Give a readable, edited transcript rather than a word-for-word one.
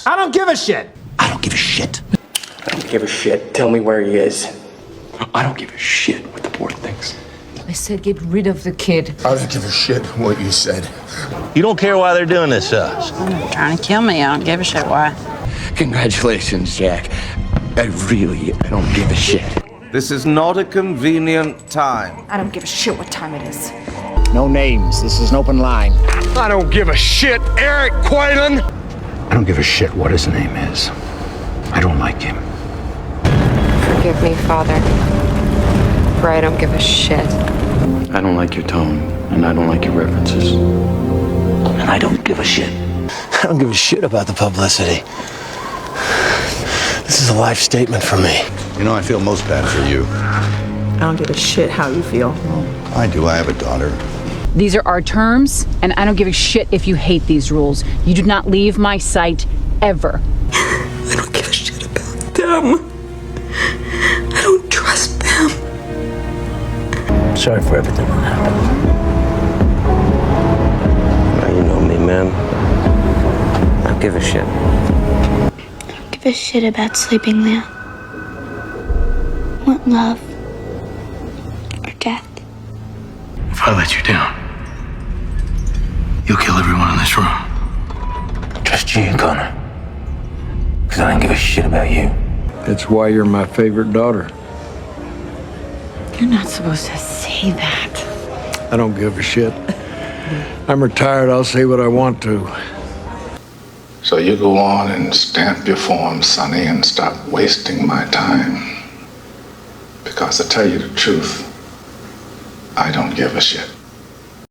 I don't give a shit. I don't give a shit. I don't give a shit. Tell me where he is. I don't give a shit what the board thinks. I said get rid of the kid. I don't give a shit what you said. You don't care why they're doing this to us. They're trying to kill me. I don't give a shit why. Congratulations, Jack. I don't give a shit. This is not a convenient time. I don't give a shit what time it is. No names. This is an open line. I don't give a shit, Eric Quaylen. I don't give a shit what his name is. I don't like him. Forgive me, Father, for I don't give a shit. I don't like your tone, and I don't like your references. And I don't give a shit. I don't give a shit about the publicity. This is a life statement for me. You know, I feel most bad for you. I don't give a shit how you feel. I do. I have a daughter. These are our terms, and I don't give a shit if you hate these rules. You do not leave my sight ever. I don't give a shit about them. I don't trust them. Sorry for everything that happened. Now you know me, man. I don't give a shit. I don't give a shit about sleeping, Leah. Want love or death? If I let you down, you'll kill everyone in this room. Trust you, Connor. Because I don't give a shit about you. That's why you're my favorite daughter. You're not supposed to say that. I don't give a shit. I'm retired. I'll say what I want to. So you go on and stamp your form, Sonny, and stop wasting my time. Because to tell you the truth, I don't give a shit.